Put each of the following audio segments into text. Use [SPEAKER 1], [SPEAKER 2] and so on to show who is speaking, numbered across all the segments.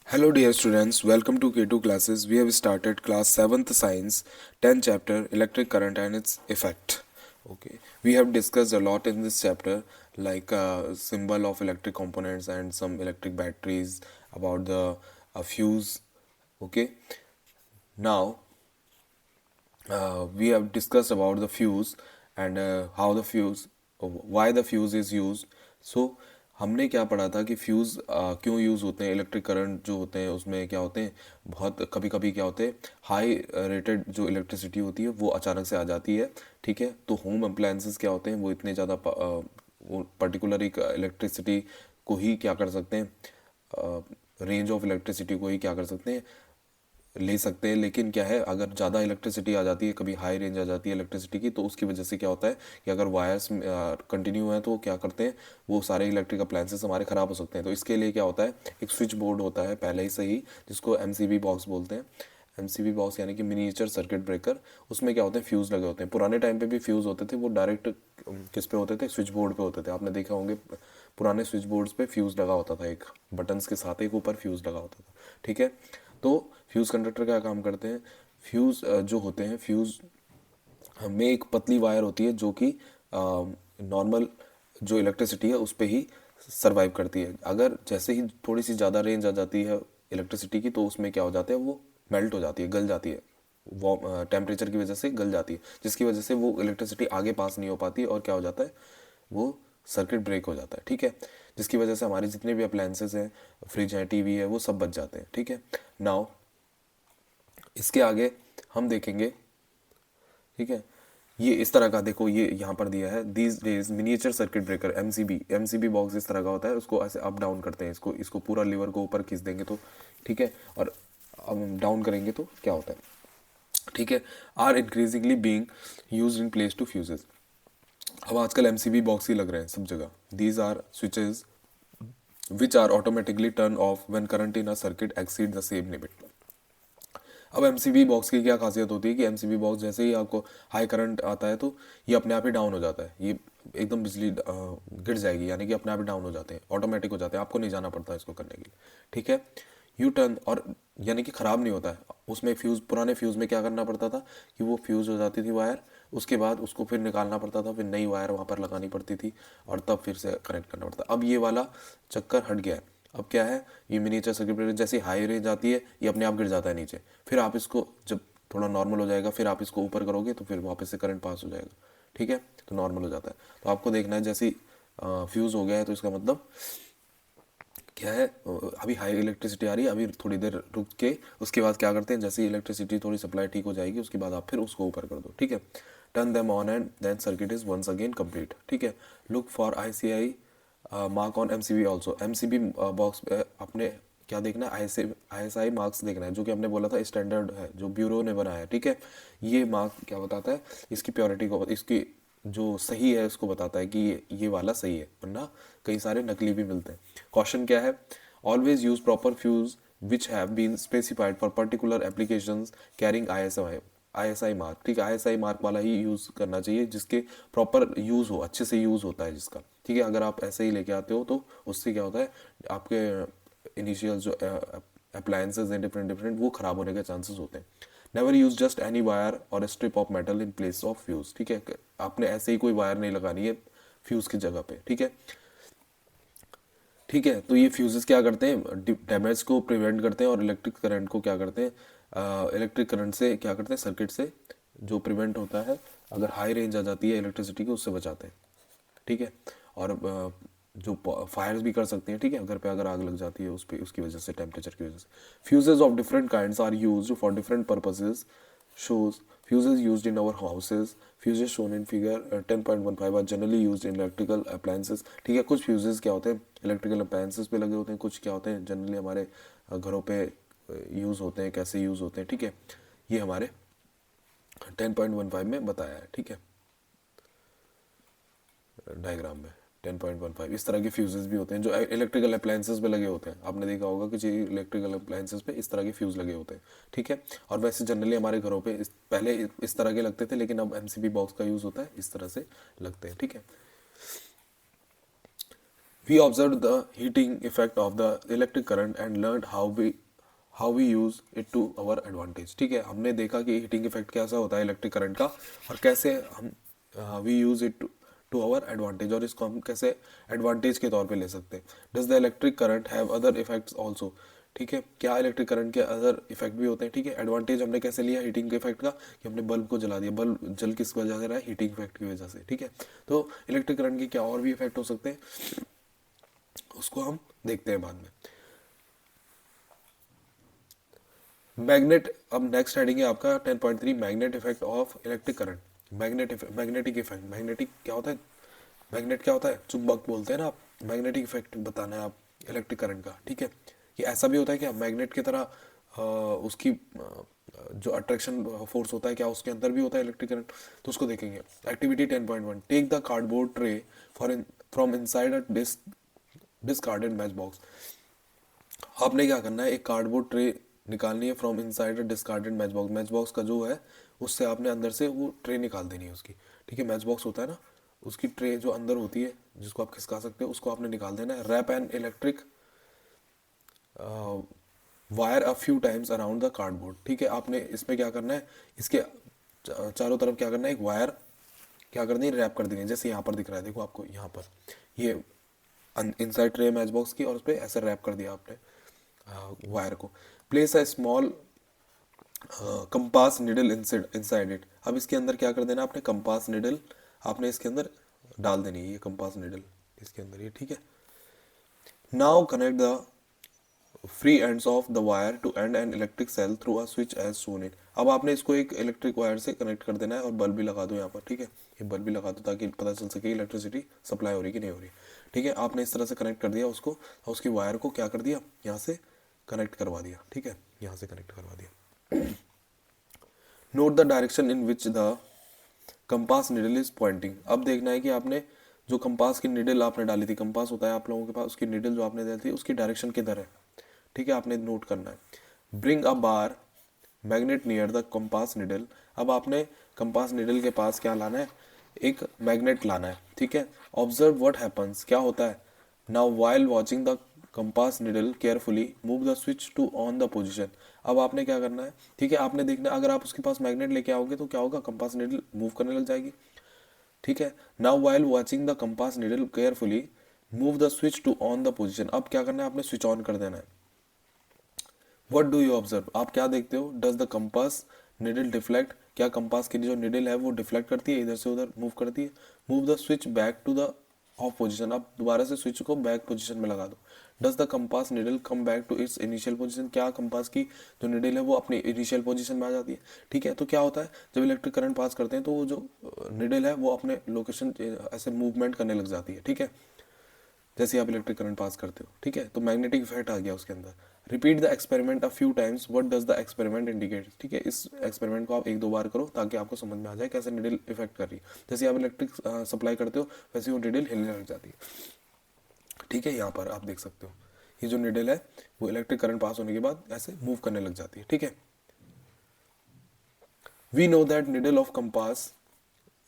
[SPEAKER 1] Hello dear students, welcome to K2 classes. We have started class 7th science, 10th chapter electric current and its effect. Okay, we have discussed a lot in this chapter like symbol of electric components and some electric batteries about the fuse. Okay, now we have discussed about the fuse and how the fuse why the fuse is used. So हमने क्या पढ़ा था कि fuse क्यों use होते हैं। Electric current जो होते हैं उसमें क्या होते हैं, बहुत कभी कभी क्या होते हैं, हाई रेटेड जो इलेक्ट्रिसिटी होती है वो अचानक से आ जाती है। ठीक है, तो होम अप्लायंसेस क्या होते हैं, वो इतने ज़्यादा वो पर्टिकुलर एक इलेक्ट्रिसिटी को ही क्या कर सकते हैं, रेंज ऑफ इलेक्ट्रिसिटी को ही क्या कर सकते हैं, ले सकते हैं। लेकिन क्या है, अगर ज़्यादा इलेक्ट्रिसिटी आ जाती है, कभी हाई रेंज आ जाती है इलेक्ट्रिसिटी की, तो उसकी वजह से क्या होता है कि अगर वायर्स कंटिन्यू है तो क्या करते हैं, वो सारे इलेक्ट्रिक अप्लायंसेस हमारे ख़राब हो सकते हैं। तो इसके लिए क्या होता है, एक स्विच बोर्ड होता है पहले ही से ही, जिसको एमसीबी बॉक्स बोलते हैं। एमसीबी बॉक्स यानी कि मिनिएचर सर्किट ब्रेकर। उसमें क्या होते हैं, फ्यूज़ लगे होते हैं। पुराने टाइम पे भी फ्यूज़ होते थे, वो डायरेक्ट किस पे होते थे, स्विच बोर्ड पे होते थे। आपने देखा होंगे पुराने स्विच बोर्ड्स पे फ्यूज़ लगा होता था, एक बटन्स के साथ एक ऊपर फ्यूज़ लगा होता था। ठीक है, तो फ्यूज़ कंडक्टर क्या काम करते हैं, फ्यूज़ जो होते हैं, फ्यूज़ में एक पतली वायर होती है जो कि नॉर्मल जो इलेक्ट्रिसिटी है उस पर ही सरवाइव करती है। अगर जैसे ही थोड़ी सी ज़्यादा रेंज आ जाती है इलेक्ट्रिसिटी की, तो उसमें क्या हो जाता है, वो मेल्ट हो जाती है, गल जाती है, वो टेम्परेचर की वजह से गल जाती है, जिसकी वजह से वो इलेक्ट्रिसिटी आगे पास नहीं हो पाती और क्या हो जाता है, वो सर्किट ब्रेक हो जाता है। ठीक है, जिसकी वजह से हमारे जितने भी अप्लायंसेस हैं, फ्रिज है, टीवी है, वो सब बच जाते हैं। ठीक है, नाउ इसके आगे हम देखेंगे। ठीक है, ये इस तरह का देखो, ये यहाँ पर दिया है, these days miniature circuit breaker MCB. MCB box इस तरह का होता है, उसको ऐसे अप डाउन करते हैं, इसको इसको पूरा लीवर को ऊपर खींच देंगे तो ठीक है, और अब डाउन करेंगे तो क्या होता है। ठीक है, are increasingly being used in place to fuses. अब आजकल एमसीबी बॉक्स ही लग रहे हैं सब जगह। These are switches which are automatically turn off when current in a circuit exceed the same limit. अब एमसीबी बॉक्स की क्या खासियत होती है कि एमसीबी बॉक्स जैसे ही आपको हाई करंट आता है तो ये अपने आप ही डाउन हो जाता है। ये एकदम बिजली गिर जाएगी, यानी कि अपने आप ही डाउन हो जाते हैं, ऑटोमेटिक हो जाते हैं, आपको नहीं जाना पड़ता इसको करने के लिए। ठीक है, यू टर्न, और यानी कि ख़राब नहीं होता है। उसमें फ्यूज़, पुराने फ्यूज़ में क्या करना पड़ता था कि वो फ्यूज़ हो जाती थी वायर, उसके बाद उसको फिर निकालना पड़ता था, फिर नई वायर वहाँ पर लगानी पड़ती थी और तब फिर से कनेक्ट करना पड़ता। अब ये वाला चक्कर हट गया है। अब क्या है, ये मिनिएचर सर्किट ब्रेकर जैसे हाई रेंज आती है, ये अपने आप गिर जाता है नीचे। फिर आप इसको जब थोड़ा नॉर्मल हो जाएगा, फिर आप इसको ऊपर करोगे तो फिर वापस से करंट पास हो जाएगा। ठीक है, तो नॉर्मल हो जाता है। तो आपको देखना है, जैसे फ्यूज़ हो गया है तो इसका मतलब क्या है, अभी हाई इलेक्ट्रिसिटी आ रही है, अभी थोड़ी देर रुक के उसके बाद क्या करते हैं, जैसे ही इलेक्ट्रिसिटी थोड़ी सप्लाई ठीक हो जाएगी उसके बाद आप फिर उसको ऊपर कर दो। ठीक है, turn them on and then circuit is once again complete. ठीक है, look for ICI mark on MCB also. MCB box अपने क्या देखना है, ISI मार्क्स देखना है, जो कि हमने बोला था स्टैंडर्ड है जो ब्यूरो ने बनाया है। ठीक है, ये मार्क क्या बताता है, इसकी प्योरिटी को, इसकी जो सही है उसको बताता है कि ये वाला सही है, वरना कई सारे नकली भी मिलते हैं। क्वेश्चन क्या है, always use proper fuse which have been specified for particular applications carrying ISI mark. ठीक है, ISI मार्क वाला ही यूज़ करना चाहिए, जिसके प्रॉपर यूज़ हो, अच्छे से यूज़ होता है जिसका। ठीक है, अगर आप ऐसे ही लेके आते हो तो उससे क्या होता है, आपके इनिशियल जो अप्लायंसेज हैं डिफरेंट डिफरेंट, वो ख़राब होने के चांसेस होते हैं। Never use just any wire or strip of metal in place of fuse. ठीक है, आपने ऐसे ही कोई वायर नहीं लगानी है फ्यूज की जगह पे। ठीक है, ठीक है, तो ये फ्यूजेस क्या करते हैं, डैमेज को प्रिवेंट करते हैं और इलेक्ट्रिक करंट को क्या करते हैं, इलेक्ट्रिक करंट से क्या करते हैं, सर्किट से जो प्रिवेंट होता है, अगर हाई रेंज आ जाती है इलेक्ट्रिसिटी की, उससे बचाते हैं। ठीक है, और जो फायर्स भी कर सकते हैं। ठीक है, घर पे अगर आग लग जाती है उस पे, उसकी वजह से, टेम्परेचर की वजह से। Fuses of different kinds are used for different purposes. shows fuses used in our houses. Fuses shown in figure 10.15 are generally used in electrical appliances. ठीक है, कुछ fuses क्या होते हैं, इलेक्ट्रिकल अप्लायंसेस पे लगे होते हैं, कुछ क्या होते हैं जनरली हमारे घरों पे यूज़ होते हैं। कैसे यूज़ होते हैं, ठीक है, ये हमारे 10.15 में बताया है। ठीक है, डायग्राम में 10.15 इस तरह के फ्यूजेस भी होते हैं जो इलेक्ट्रिकल अप्लायंसेस पे लगे होते हैं। आपने देखा होगा कि जी इलेक्ट्रिकल अप्लायंसेस पे इस तरह के फ्यूज लगे होते हैं। ठीक है, और वैसे जनरली हमारे घरों पे पहले इस तरह के लगते थे, लेकिन अब एमसीबी बॉक्स का यूज़ होता है, इस तरह से लगते हैं। ठीक है, We observed the heating effect of the electric current and learned how we use it to our advantage. ठीक है, हमने देखा कि हीटिंग इफेक्ट कैसा होता है इलेक्ट्रिक करंट का और कैसे हम we use it to our advantage, और इसको हम कैसे एडवांटेज के तौर पे ले सकते हैं. Does the electric current have other effects also. ठीक है, क्या इलेक्ट्रिक करंट के अदर इफेक्ट भी होते हैं. ठीक है, एडवांटेज हमने कैसे लिया हीटिंग के इफेक्ट का कि हमने बल्ब को जला दिया. बल्ब जल किस वजह से रहा है, हीटिंग इफेक्ट की वजह से. ठीक है, तो इलेक्ट्रिक करंट के क्या और भी इफेक्ट हो सकते हैं उसको हम देखते हैं बाद में. मैग्नेट, अब नेक्स्ट हेडिंग है आपका 10.3 magnet effect of electric current. Magnetic effect. Magnetic क्या होता है, मैग्नेट क्या होता है, चुंबक बोलते हैं ना आप. मैग्नेटिक इफेक्ट बताना है आप इलेक्ट्रिक करंट का. ठीक है, ये ऐसा भी होता है कि मैग्नेट की तरह उसकी जो अट्रैक्शन फोर्स होता है क्या उसके अंदर भी होता है इलेक्ट्रिक करंट, तो उसको देखेंगे. Activity 10.1 take the cardboard tray from inside a discarded match box. आपने क्या करना है, एक कार्डबोर्ड ट्रे निकालनी है from inside a discarded match box. Match box का जो है उससे आपने अंदर से वो ट्रे निकाल देनी है उसकी. ठीक है, मैच बॉक्स होता है ना, उसकी ट्रे जो अंदर होती है जिसको आप खिसका सकते हो उसको आपने निकाल देना है. Wrap an electric wire a few times around the cardboard. ठीक है, आपने इसमें क्या करना है, इसके चारों तरफ क्या करना है, एक वायर क्या करनी है, रैप कर देनी है. जैसे यहाँ पर दिख रहा है, देखो आपको यहाँ पर ये इनसाइड ट्रे मैच बॉक्स की, और उस पर ऐसे रैप कर दिया आपने वायर को. Place a small compass needle inside it. अब इसके अंदर क्या कर देना आपने, कंपास निडल आपने इसके अंदर डाल देनी है, ये कंपास निडल इसके अंदर ये. ठीक है, now connect the free ends of the wire to end an electric cell through a switch as shown in. अब आपने इसको एक इलेक्ट्रिक वायर से कनेक्ट कर देना है और बल्ब भी लगा दो यहाँ पर. ठीक है, ये बल्ब भी लगा दो ताकि पता चल सके इलेक्ट्रिसिटी सप्लाई हो रही कि नहीं हो रही. ठीक है, आपने इस तरह से कनेक्ट कर दिया उसको, और उसकी वायर को क्या कर दिया, यहाँ से कनेक्ट करवा दिया. ठीक है, यहाँ से कनेक्ट करवा दिया. Note the direction in which the compass needle is pointing. अब देखना है कि आपने जो कंपास की निडल आपने डाली थी, कंपास होता है आप लोगों के पास, उसकी निडल जो आपने डाली थी उसकी डायरेक्शन किधर है. ठीक है, आपने नोट करना है. Bring a bar magnet near the compass needle. अब आपने कंपास निडल के पास क्या लाना है, एक मैग्नेट लाना है. ठीक है, ऑब्जर्व व्हाट हैपन्स, क्या होता है. Now while watching the compass needle carefully move the switch to on the position. अब आपने क्या करना है, ठीक है, आपने देखना अगर आप उसके पास मैग्नेट लेके आओगे तो क्या होगा, कंपास निडल मूव करने लग जाएगी. ठीक है, now while watching the compass needle carefully move the switch to on the position. अब क्या करना है, आपने स्विच ऑन कर देना है. वट डू यू ऑब्जर्व, आप क्या देखते हो. Does the compass needle deflect, क्या कंपास की जो निडल है वो डिफ्लेक्ट करती है, इधर से उधर मूव करती है. Move the switch back to the off position. अब दोबारा से स्विच को बैक पोजीशन में लगा दो. Does the compass needle come back to its initial position, क्या कंपास की जो निडल है वो अपनी इनिशियल पोजीशन में आ जाती है. ठीक है, तो क्या होता है जब इलेक्ट्रिक करंट पास करते हैं तो वो जो निडल है वो अपने लोकेशन ऐसे मूवमेंट करने लग जाती है. ठीक है, जैसे आप इलेक्ट्रिक करंट पास करते हो. ठीक है, तो मैग्नेटिक इफेक्ट आ गया उसके अंदर. Repeat the experiment a few times, what does the experiment indicate. ठीक है, इस एक्सपेरिमेंट को आप एक दो बार करो ताकि आपको समझ में आ जाए कैसे निडल इफेक्ट कर रही है. जैसे आप इलेक्ट्रिक सप्लाई करते हो वैसे वो निडल हिलने लग जाती है. ठीक है, यहाँ पर आप देख सकते हो ये जो निडल है वो इलेक्ट्रिक करंट पास होने के बाद ऐसे मूव करने लग जाती है. ठीक है, we know that needle of compass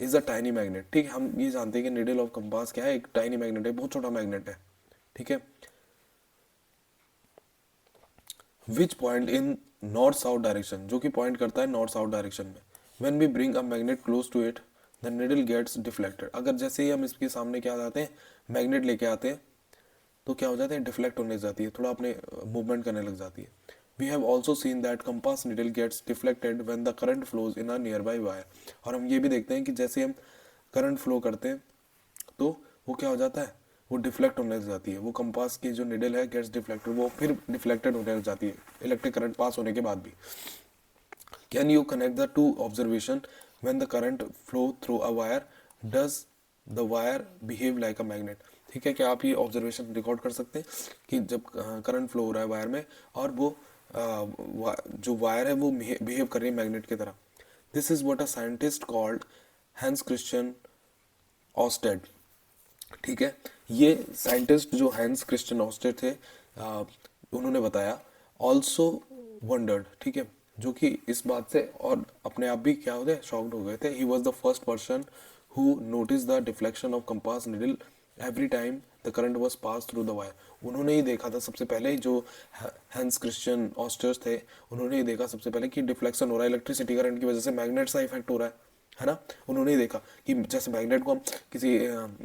[SPEAKER 1] is a tiny magnet. ठीक है, हम ये जानते हैं कि निडल ऑफ कंपास क्या है, एक टाइनी मैग्नेट है, बहुत छोटा मैग्नेट है. ठीक है, which point in north south direction, जो कि पॉइंट करता है नॉर्थ साउथ डायरेक्शन में. When we bring a magnet close to it the needle gets deflected. अगर जैसे ही हम इसके सामने क्या आते हैं, मैग्नेट लेके आते हैं तो क्या हो जाता है, डिफ्लेक्ट होने जाती है, थोड़ा अपने मूवमेंट करने लग जाती है. We have also seen that compass needle gets deflected when the current flows in a nearby wire. और हम ये भी देखते हैं कि जैसे हम करंट फ्लो करते हैं तो वो क्या हो जाता है, वो डिफ्लेक्ट होने लग जाती है. वो कंपास की जो निडल है गेट्स डिफ्लेक्टेड, वो फिर डिफ्लेक्टेड होने लग जाती है इलेक्ट्रिक करंट पास होने के बाद भी. Can you connect the two observation. When the current flow through a wire does the wire behave like a magnet. ठीक है, क्या आप ये ऑब्जर्वेशन रिकॉर्ड कर सकते हैं कि जब करंट फ्लो हो रहा है वायर में और वो जो वायर है वो बिहेव कर रही है मैग्नेट की तरह. This is what a scientist called Hans Christian Oersted. ठीक है, ये साइंटिस्ट जो हैंस क्रिश्चियन ऑस्टेड थे उन्होंने बताया. Also wondered. ठीक है, जो कि इस बात से और अपने आप भी क्या हो गए, शॉक्ड हो गए थे. He was the first person who notice the deflection of compass needle every time the current was pass through the wire. उन्होंने ही देखा था सबसे पहले, जो हैंस क्रिश्चियन ऑस्टर्स थे, उन्होंने ही देखा सबसे पहले कि डिफ्लेक्शन हो रहा है इलेक्ट्रिसिटी करंट की वजह से, मैग्नेट सा इफेक्ट हो रहा है ना। उन्होंने ही देखा कि जैसे मैग्नेट को हम किसी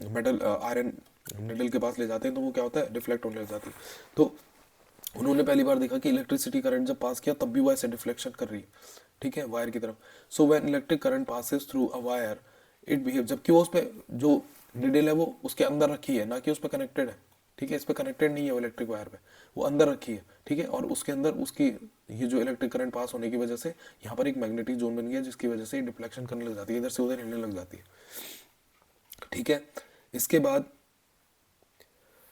[SPEAKER 1] मेटल आयरन निडल के पास ले जाते हैं तो वो क्या होता है, डिफ्लेक्ट होने लग जाती है। तो उन्होंने पहली बार देखा कि इलेक्ट्रिसिटी करंट जब पास किया तब भी वो ऐसे डिफ्लेक्शन कर रही है, ठीक है, वायर की तरफ। So when electric current passes through a wire it behave, जबकि वो उस पे जो निडल है वो उसके अंदर रखी है, ना कि उस पर कनेक्टेड है, ठीक है, इस पे कनेक्टेड नहीं है वो इलेक्ट्रिक वायर पे, वो अंदर रखी है, ठीक है, और उसके अंदर उसकी ये जो इलेक्ट्रिक करंट पास होने की वजह से यहाँ पर एक मैग्नेटिक जोन बन गया, जिसकी वजह से डिफ्लेक्शन करने लग जाती है, इधर से उधर हिलने लग जाती है, ठीक है। इसके बाद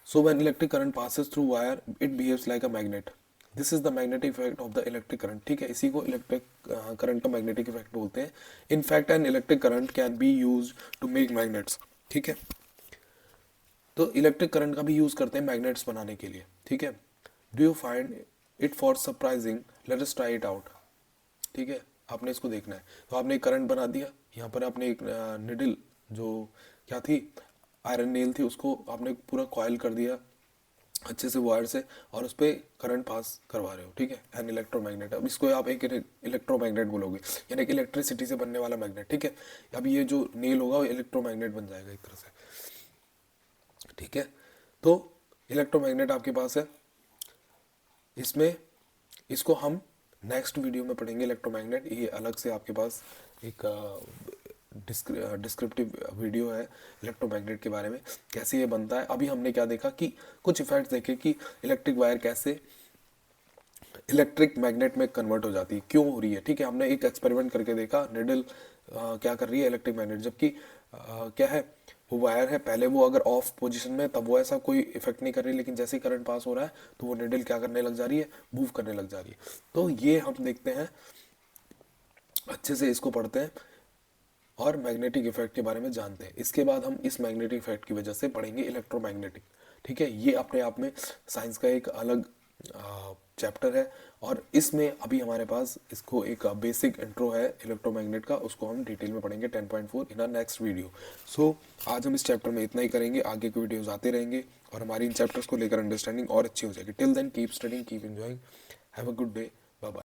[SPEAKER 1] so when electric current passes through wire it behaves like a magnet, this is the magnetic effect of the electric current, ठीक है, इसी को इलेक्ट्रिक करंट का मैग्नेटिक इफेक्ट बोलते हैं। In fact an electric current can be use to make magnets, ठीक है, तो इलेक्ट्रिक करंट का भी यूज करते हैं मैग्नेट्स बनाने के लिए, ठीक है। Do you find it for surprising, let us try it out, ठीक है, आपने इसको देखना है। तो आपने एक करंट बना दिया, यहाँ पर आपने एक निडल जो क्या थी, आयरन नेल थी, उसको आपने पूरा कॉइल कर दिया अच्छे से वायर से, और उस पर करंट पास करवा रहे हो, ठीक है, एन इलेक्ट्रोमैग्नेट। अब इसको आप एक इलेक्ट्रोमैग्नेट बोलोगे, यानी कि इलेक्ट्रिसिटी से बनने वाला मैग्नेट, ठीक है। अब ये जो नेल होगा वो इलेक्ट्रोमैग्नेट बन जाएगा एक तरह से, ठीक है। तो इलेक्ट्रोमैग्नेट आपके पास है, इसमें इसको हम नेक्स्ट वीडियो में पढ़ेंगे इलेक्ट्रोमैग्नेट, ये अलग से आपके पास एक डिस्क्रिप्टिव वीडियो है इलेक्ट्रोमैग्नेट के बारे में, कैसे ये बनता है। अभी हमने क्या देखा कि कुछ इफेक्ट्स देखे कि इलेक्ट्रिक वायर कैसे इलेक्ट्रिक मैग्नेट में कन्वर्ट हो जाती है, क्यों हो रही है, ठीक है। हमने एक एक्सपेरिमेंट करके देखा, निडल क्या कर रही है इलेक्ट्रिक मैग्नेट, जबकि क्या है, वो वायर है, पहले वो अगर ऑफ पोजीशन में तब वो ऐसा कोई इफेक्ट नहीं कर रही, लेकिन जैसे ही करंट पास हो रहा है तो वो निडल क्या करने लग जा रही है, मूव करने लग जा रही है। तो ये हम देखते हैं, अच्छे से इसको पढ़ते हैं और मैग्नेटिक इफेक्ट के बारे में जानते हैं। इसके बाद हम इस मैग्नेटिक इफेक्ट की वजह से पढ़ेंगे इलेक्ट्रोमैग्नेटिक, ठीक है। ये अपने आप में साइंस का एक अलग चैप्टर है, और इसमें अभी हमारे पास इसको एक बेसिक इंट्रो है इलेक्ट्रोमैग्नेट का, उसको हम डिटेल में पढ़ेंगे 10.4 इन आवर नेक्स्ट वीडियो। सो आज हम इस चैप्टर में इतना ही करेंगे, आगे के वीडियोस आते रहेंगे और हमारी इन चैप्टर्स को लेकर अंडरस्टैंडिंग और अच्छी हो जाएगी। Till then keep studying, keep enjoying, have a good day, bye bye.